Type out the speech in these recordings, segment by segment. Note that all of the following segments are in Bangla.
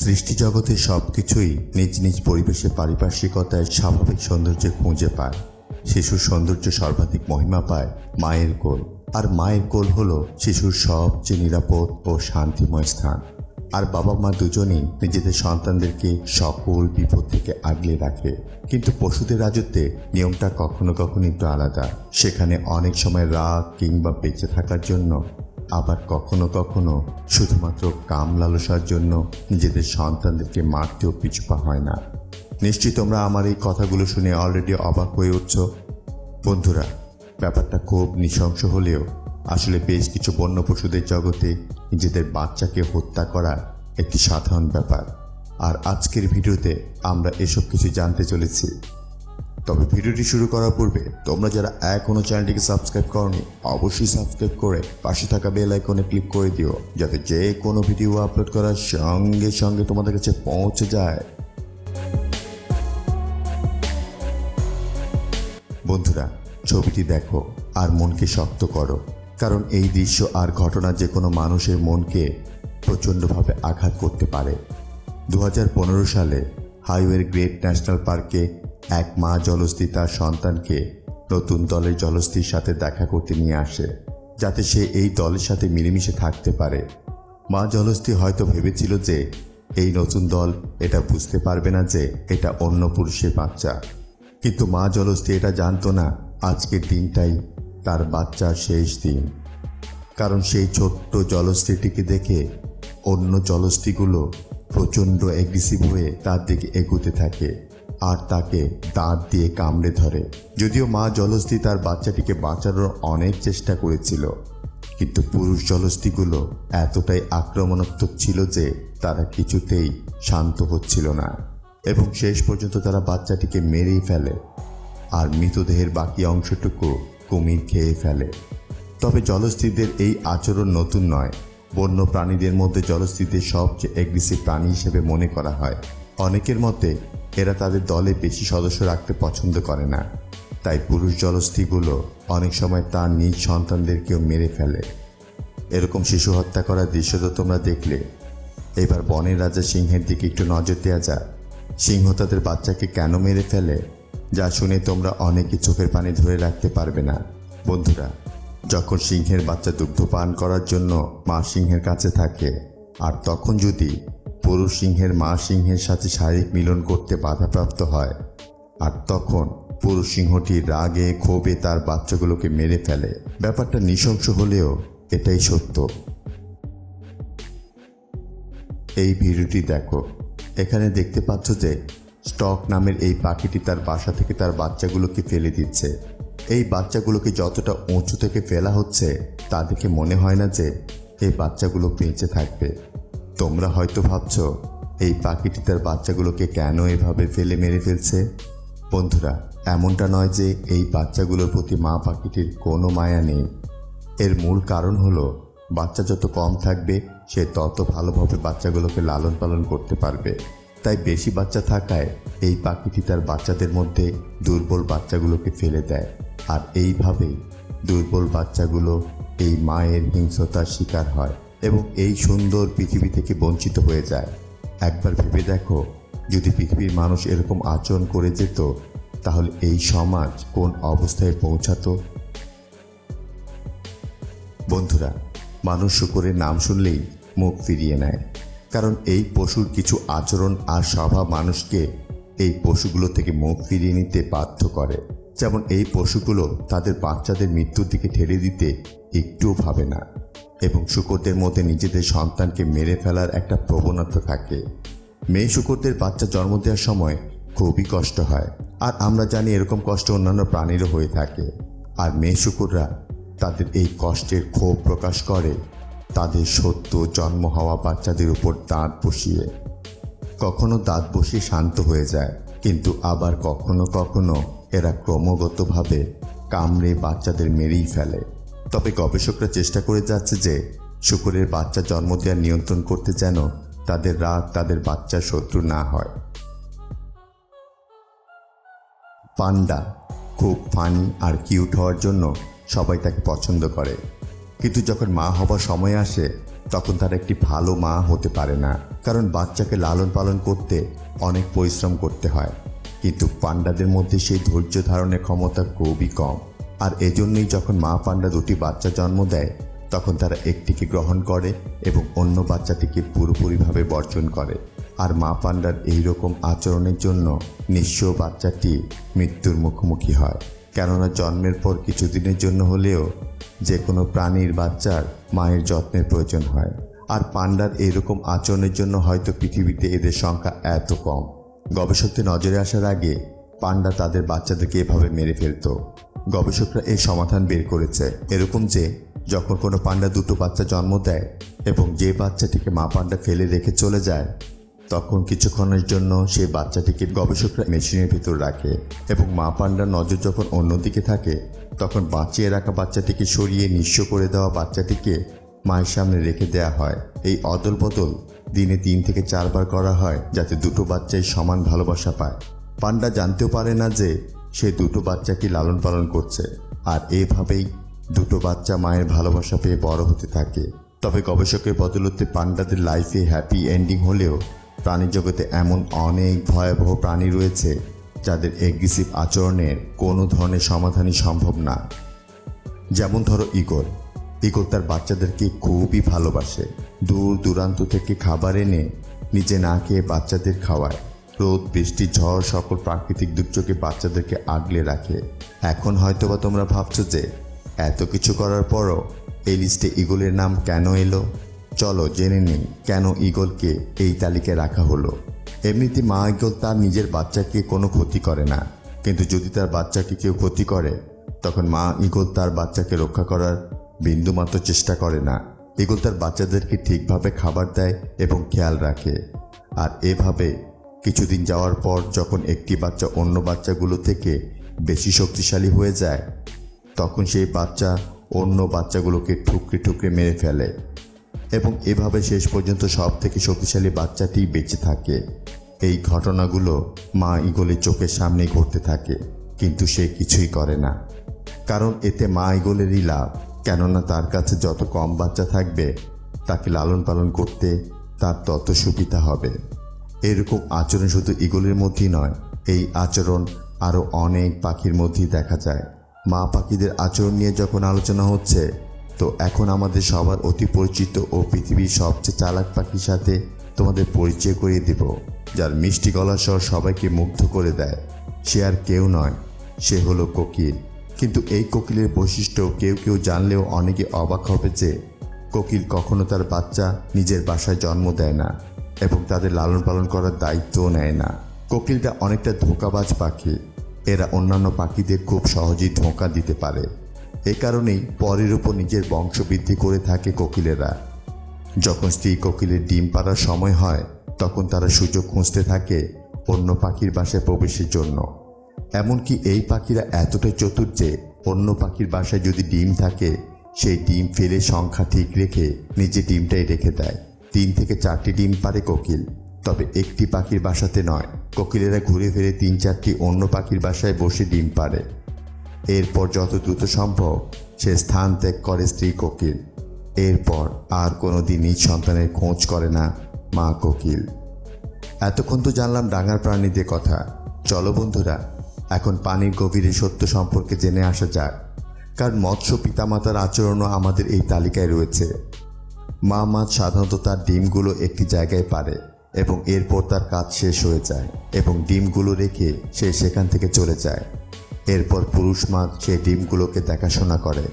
সৃষ্টিজগতের সবকিছুই নিজ নিজ পরিবেশে পারিপার্শ্বিকতায় স্বাভাবিক সৌন্দর্য খুঁজে পায়। শিশুর সৌন্দর্য সর্বাধিক মহিমা পায় মায়ের কোল, আর মায়ের কোল হলো শিশুর সবচেয়ে নিরাপদ ও শান্তিময় স্থান। আর বাবা মা দুজনেই নিজেদের সন্তানদেরকে সকল বিপদ থেকে আগলে রাখে। কিন্তু পশুদের রাজত্বে নিয়মটা কখনো কখনো একটু আলাদা। সেখানে অনেক সময় রাগ কিংবা বেঁচে থাকার জন্য, আবার কখনো কখনো শুধুমাত্র কাম লালসার জন্য নিজেদের সন্তানদেরকে মারতেও পিছুপা হয় না। নিশ্চয়ই তোমরা আমার এই কথাগুলো শুনে অলরেডি অবাক হয়ে উঠছ। বন্ধুরা, ব্যাপারটা খুব নৃশংস হলেও আসলে বেশ কিছু বন্য পশুদের জগতে নিজেদের বাচ্চাকে হত্যা করা একটি সাধারণ ব্যাপার। আর আজকের ভিডিওতে আমরা এসব কিছু জানতে চলেছি। তবে ভিডিওটি শুরু করার পূর্বে তোমরা যারা এখনও চ্যানেলটিকে সাবস্ক্রাইব করনি, অবশ্যই সাবস্ক্রাইব করে পাশে থাকা বেল আইকনে ক্লিক করে দিও, যাতে যে কোনো ভিডিও আপলোড করার সঙ্গে সঙ্গে তোমাদের কাছে পৌঁছে যায়। বন্ধুরা, ছবিটি দেখো আর মনকে শক্ত করো, কারণ এই দৃশ্য আর ঘটনা যে কোনো মানুষের মনকে প্রচণ্ডভাবে আঘাত করতে পারে। 2015 সালে হাইওয়ের গ্রেট ন্যাশনাল পার্কে এক মা জলহস্তী তার সন্তানকে নতুন দলের জলহস্তীর সাথে দেখা করতে নিয়ে আসে, যাতে সে এই দলের সাথে মিলেমিশে থাকতে পারে। মা জলহস্তী হয়তো ভেবেছিল যে এই নতুন দল এটা বুঝতে পারবে না যে এটা অন্য পুরুষের বাচ্চা, কিন্তু মা জলহস্তী এটা জানতো না আজকের দিনটাই তার বাচ্চার শেষ দিন। কারণ সেই ছোট্ট জলহস্তীটিকে দেখে অন্য জলহস্তীগুলো প্রচণ্ড অ্যাগ্রেসিভ হয়ে তার দিকে এগোতে থাকে আর তাকে দাঁত দিয়ে কামড়ে ধরে। যদিও মা জলহস্তী তার বাচ্চাটিকে বাঁচানোর অনেক চেষ্টা করেছিল, কিন্তু পুরুষ জলহস্তীগুলো এতটাই আক্রমণাত্মক ছিল যে তারা কিছুতেই শান্ত হচ্ছিল না, এবং শেষ পর্যন্ত তারা বাচ্চাটিকে মেরেই ফেলে আর মৃতদেহের বাকি অংশটুকু কুমির খেয়ে ফেলে। তবে জলহস্তীদের এই আচরণ নতুন নয়। বন্য প্রাণীদের মধ্যে জলহস্তীদের সবচেয়ে অ্যাগ্রেসিভ প্রাণী হিসেবে মনে করা হয়। অনেকের মতে এরা তাদের দলে বেশি সদস্য রাখতে পছন্দ করে না, তাই পুরুষ জলহস্তীগুলো অনেক সময় তার নিজ সন্তানদেরকেও মেরে ফেলে। এরকম শিশু হত্যা করার দৃশ্য তো তোমরা দেখলে। এবার বনের রাজা সিংহের দিকে একটু নজর দেওয়া যাক। সিংহ তাদের বাচ্চাকে কেন মেরে ফেলে, যা শুনে তোমরা অনেকে চোখের পানি ধরে রাখতে পারবে না। বন্ধুরা, যখন সিংহের বাচ্চা দুগ্ধ পান করার জন্য মা সিংহের কাছে থাকে, আর তখন যদি পুরুষ সিংহের মা সিংহের সাথে শারীরিক মিলন করতে বাধাপ্রাপ্ত হয়, আর তখন পুরুষ সিংহটি রাগে ক্ষোভে তার বাচ্চাগুলোকে মেরে ফেলে। ব্যাপারটা নৃশংস হলেও এটাই সত্য। এই ভিডিওটি দেখো। এখানে দেখতে পাচ্ছ যে স্টক নামের এই পাখিটি তার বাসা থেকে তার বাচ্চাগুলোকে ফেলে দিচ্ছে। এই বাচ্চাগুলোকে যতটা উঁচু থেকে ফেলা হচ্ছে তা দেখে মনে হয় না যে এই বাচ্চাগুলো বেঁচে থাকবে। তোমরা হয়তো ভাবছ এই পাখিটি তার বাচ্চাগুলোকে কেন এভাবে ফেলে মেরে ফেলছে। বন্ধুরা, এমনটা নয় যে এই বাচ্চাগুলোর প্রতি মা পাখিটির কোনো মায়া নেই। এর মূল কারণ হলো বাচ্চা যত কম থাকবে সে তত ভালোভাবে বাচ্চাগুলোকে লালন পালন করতে পারবে। তাই বেশি বাচ্চা থাকায় এই পাখিটি তার বাচ্চাদের মধ্যে দুর্বল বাচ্চাগুলোকে ফেলে দেয়, আর এইভাবেই দুর্বল বাচ্চাগুলো এই মায়ের হিংস্রতার শিকার হয় এবং এই সুন্দর পৃথিবী থেকে বঞ্চিত হয়ে যায়। একবার ভেবে দেখো, যদি পৃথিবীর মানুষ এরকম আচরণ করে যেত, তাহলে এই সমাজ কোন অবস্থায় পৌঁছাতো। বন্ধুরা, মানুষ শূকরের নাম শুনলেই মুখ ফিরিয়ে নেয়, কারণ এই পশুর কিছু আচরণ আর স্বভাব মানুষকে এই পশুগুলো থেকে মুখ ফিরিয়ে নিতে বাধ্য করে। যেমন এই পশুগুলো তাদের বাচ্চাদের মৃত্যুর দিকে ঠেলে দিতে একটুও ভাবে না, এবং শূকরদের মধ্যে নিজেদের সন্তানকে মেরে ফেলার একটা প্রবণতা থাকে। মেয়ে শূকরদের বাচ্চা জন্ম দেওয়ার সময় খুবই কষ্ট হয়, আর আমরা জানি এরকম কষ্ট অন্যান্য প্রাণীরও হয়ে থাকে। আর মেয়ে শূকররা তাদের এই কষ্টের ক্ষোভ প্রকাশ করে তাদের সদ্য জন্ম হওয়া বাচ্চাদের উপর দাঁত বসিয়ে। কখনো দাঁত বসিয়ে শান্ত হয়ে যায়, কিন্তু আবার কখনো কখনো এরা ক্রমাগতভাবে কামড়ে বাচ্চাদের মেরেই ফেলে। তবে গবেষকরা চেষ্টা করে যাচ্ছে যে শূকরের বাচ্চা জন্ম দেওয়া নিয়ন্ত্রণ করতে যেন তাদের রাগ তাদের বাচ্চার শত্রু না হয়। পান্ডা খুব ফানি আর কিউট হওয়ার জন্য সবাই তাকে পছন্দ করে। কিন্তু যখন মা হবার সময় আসে তখন তারা একটি ভালো মা হতে পারে না, কারণ বাচ্চাকে লালন পালন করতে অনেক পরিশ্রম করতে হয়। কিন্তু পান্ডাদের মধ্যে সেই ধৈর্য ধারণের ক্ষমতা খুবই কম। আর এজন্যই যখন মা পান্ডা দুটি বাচ্চা জন্ম দেয় তখন তারা একটিকে গ্রহণ করে এবং অন্য বাচ্চাটিকে পুরোপুরিভাবে বর্জন করে। আর মা পান্ডার এইরকম আচরণের জন্য নিঃস্ব বাচ্চাটি মৃত্যুর মুখোমুখি হয়, কেননা জন্মের পর কিছুদিনের জন্য হলেও যে কোনো প্রাণীর বাচ্চার মায়ের যত্নের প্রয়োজন হয়। আর পান্ডার এইরকম আচরণের জন্য হয়তো পৃথিবীতে এদের সংখ্যা এত কম। গবেষকদের নজরে আসার আগে পান্ডা তাদের বাচ্চাদেরকে এভাবে মেরে ফেলত। গবেষকরা এই সমাধান বের করেছে এরকম যে যখন কোনো পান্ডা দুটো বাচ্চা জন্ম দেয় এবং যে বাচ্চাটিকে মা পান্ডা ফেলে রেখে চলে যায়, তখন কিছুক্ষণের জন্য সেই বাচ্চাটিকে গবেষকরা মেশিনের ভিতর রাখে এবং মা পান্ডার নজর যখন অন্যদিকে থাকে তখন বাঁচিয়ে রাখা বাচ্চাটিকে সরিয়ে নিঃস্ব করে দেওয়া বাচ্চাটিকে মায়ের সামনে রেখে দেওয়া হয়। এই অদল বদল দিনে 3 থেকে 4 বার করা হয়, যাতে দুটো বাচ্চাই সমান ভালোবাসা পায়। পান্ডা জানতেও পারে না যে সে দুটো বাচ্চাকে লালন পালন করছে, আর এভাবেই দুটো বাচ্চা মায়ের ভালোবাসা পেয়ে বড় হতে থাকে। তবে গবেষকের বদৌলতে পান্ডাদের লাইফে হ্যাপি এন্ডিং হলেও প্রাণী জগতে এমন অনেক ভয়াবহ প্রাণী রয়েছে যাদের এগ্রেসিভ আচরণের কোনো ধরনের সমাধানই সম্ভব না। যেমন ধরো ঈগল। ঈগল তার বাচ্চাদেরকে খুবই ভালোবাসে। দূর দূরান্ত থেকে খাবার এনে নিজে না খেয়ে বাচ্চাদের খাওয়ায়। রোদ বৃষ্টি ঝড় সকল প্রাকৃতিক দুর্যোগে বাচ্চাদেরকে আগলে রাখে। এখন হয়তোবা তোমরা ভাবছো যে এত কিছু করার পরও এই লিস্টে ঈগলের নাম কেন এলো। চলো জেনে নিই কেন ঈগলকে এই তালিকায় রাখা হলো। এমনিতে মা ঈগল তার নিজের বাচ্চাকে কোনো ক্ষতি করে না, কিন্তু যদি তার বাচ্চাকে কেউ ক্ষতি করে তখন মা ঈগল তার বাচ্চাকে রক্ষা করার বিন্দুমাত্র চেষ্টা করে না। ঈগল তার বাচ্চাদেরকে ঠিকভাবে খাবার দেয় এবং খেয়াল রাখে। আর এভাবে কিছুদিন যাওয়ার পর যখন একটি বাচ্চা অন্য বাচ্চাগুলো থেকে বেশি শক্তিশালী হয়ে যায় তখন সেই বাচ্চা অন্য বাচ্চাগুলোকে ঠুকরে ঠুকরে মেরে ফেলে এবং এভাবে শেষ পর্যন্ত সব থেকে শক্তিশালী বাচ্চাটি বেঁচে থাকে। এই ঘটনাগুলো মা ঈগলের চোখের সামনেই ঘটতে থাকে, কিন্তু সে কিছুই করে না, কারণ এতে মা ঈগলেরই লাভ। কেননা তার কাছে যত কম বাচ্চা থাকবে তাকে লালন পালন করতে তার তত সুবিধা হবে। এরকম আচরণ শুধু ঈগলের মধ্যেই নয়, এই আচরণ আরও অনেক পাখির মধ্যেই দেখা যায়। মা পাখিদের আচরণ নিয়ে যখন আলোচনা হচ্ছে, তো এখন আমাদের সবার অতি পরিচিত ও পৃথিবীর সবচেয়ে চালাক পাখির সাথে তোমাদের পরিচয় করিয়ে দেব, যার মিষ্টি গলার স্বর সবাইকে মুগ্ধ করে দেয়। সে আর কেউ নয়, সে হলো কোকিল। কিন্তু এই কোকিলের বৈশিষ্ট্য কেউ কেউ জানলেও অনেকে অবাক হবে যে কোকিল কখনো তার বাচ্চা নিজের বাসায় জন্ম দেয় না এবং তাদের লালন পালন করার দায়িত্বও নেয় না। কোকিলটা অনেকটা ধোঁকাবাজ পাখি। এরা অন্যান্য পাখিদের খুব সহজেই ধোঁকা দিতে পারে। এ কারণেই পরের উপর নিজের বংশবৃদ্ধি করে থাকে কোকিলেরা। যখন স্ত্রী কোকিলের ডিম পাড়ার সময় হয় তখন তারা সুযোগ খুঁজতে থাকে অন্য পাখির বাসায় প্রবেশের জন্য। এমনকি এই পাখিরা এতটাই চতুর যে অন্য পাখির বাসায় যদি ডিম থাকে সেই ডিম ফেলে সংখ্যা ঠিক রেখে নিজে ডিমটাই রেখে দেয়। 3 থেকে 4টি ডিম পারে কোকিল, তবে একটি পাখির বাসাতে নয়। কোকিলেরা ঘুরে ফিরে 3-4টি অন্য পাখির বাসায় বসে ডিম পারে। এরপর যত দ্রুত সম্ভব সে স্থান ত্যাগ করে স্ত্রী কোকিল। এরপর আর কোনো দিন নিজ সন্তানের খোঁজ করে না মা কোকিল। এতক্ষণ তো জানলাম ডাঙার প্রাণীদের কথা। চলো বন্ধুরা, এখন পানির গভীরে সত্য সম্পর্কে জেনে আসা যাক। কারণ মৎস্য পিতামাতার আচরণও আমাদের এই তালিকায় রয়েছে। মা মাছ সাধারণত তার ডিমগুলো একটি জায়গায় পারে এবং এরপর তার কাজ শেষ হয়ে যায় এবং ডিমগুলো রেখে সে সেখান থেকে চলে যায়। এরপর পুরুষ মাছ সেই ডিমগুলোকে দেখাশোনা করে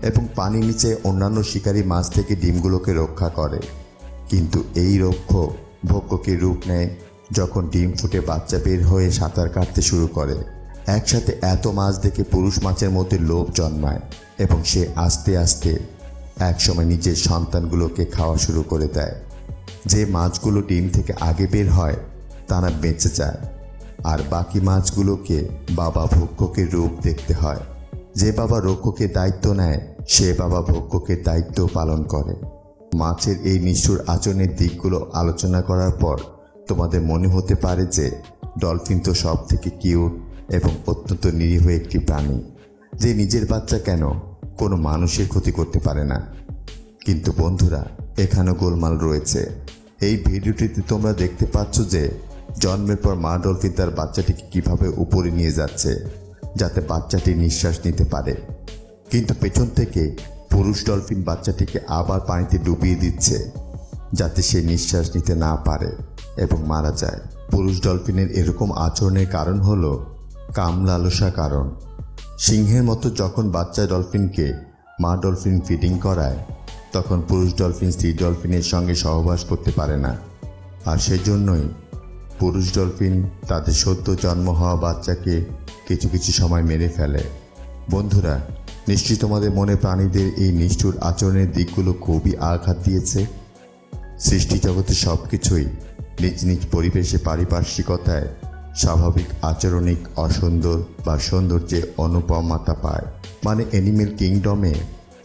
এবং পানির নিচে অন্যান্য শিকারী মাছ থেকে ডিমগুলোকে রক্ষা করে। কিন্তু এই রক্ষক ভক্ষকের রূপ নেয় যখন ডিম ফুটে বাচ্চা বের হয়ে সাঁতার কাটতে শুরু করে। একসাথে এত মাছ দেখে পুরুষ মাছের মধ্যে লোভ জন্মায় এবং সে আস্তে আস্তে একসময় নিজের সন্তানগুলোকে খাওয়া শুরু করে দেয়। যে মাছগুলো ডিম থেকে আগে বের হয় তারা বেঁচে যায়, আর বাকি মাছগুলোকে বাবা ভক্ষকের রূপ দেখতে হয়। যে বাবা রক্ষকের দায়িত্ব নেয় সে বাবা ভক্ষকের দায়িত্ব পালন করে। মাছের এই নিষ্ঠুর আচরণের দিকগুলো আলোচনা করার পর তোমাদের মনে হতে পারে যে ডলফিন তো সব থেকে কিউট এবং অত্যন্ত নিরীহ একটি প্রাণী, যে নিজের বাচ্চা কেন কোনো মানুষের ক্ষতি করতে পারে না। কিন্তু বন্ধুরা, এখানেও গোলমাল রয়েছে। এই ভিডিওটিতে তোমরা দেখতে পাচ্ছ যে জন্মের পর মা ডলফিন তার বাচ্চাটিকে কিভাবে উপরে নিয়ে যাচ্ছে যাতে বাচ্চাটি নিঃশ্বাস নিতে পারে, কিন্তু পেছন থেকে পুরুষ ডলফিন বাচ্চাটিকে আবার পানিতে ডুবিয়ে দিচ্ছে যাতে সে নিঃশ্বাস নিতে না পারে এবং মারা যায়। পুরুষ ডলফিনের এরকম আচরণের কারণ হলো কাম লালসা কারণ। সিংহের মতো যখন বাচ্চা ডলফিনকে মা ডলফিন ফিডিং করায় তখন পুরুষ ডলফিন স্ত্রী ডলফিনের সঙ্গে সহবাস করতে পারে না, আর সেজন্যই পুরুষ ডলফিন তাদের সদ্য জন্ম হওয়া বাচ্চাকে কিছু কিছু সময় মেরে ফেলে। বন্ধুরা, নিশ্চয়ই তোমাদের মনে প্রাণীদের এই নিষ্ঠুর আচরণের দিকগুলো খুবই আঘাত দিয়েছে। সৃষ্টি জগতে সব কিছুই নিজ নিজ পরিবেশে পারিপার্শ্বিকতায় স্বাভাবিক আচরণিক অসুন্দর বা সৌন্দর্যে অনুপমতা পায়, মানে অ্যানিমেল কিংডমে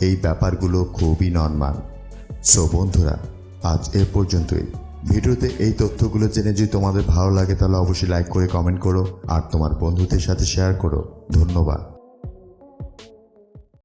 এই ব্যাপারগুলো খুবই নর্মাল। সো বন্ধুরা, আজ এ পর্যন্তই। ভিডিওতে এই তথ্যগুলো জেনে যদি তোমাদের ভালো লাগে তাহলে অবশ্যই লাইক করে কমেন্ট করো আর তোমার বন্ধুদের সাথে শেয়ার করো। ধন্যবাদ।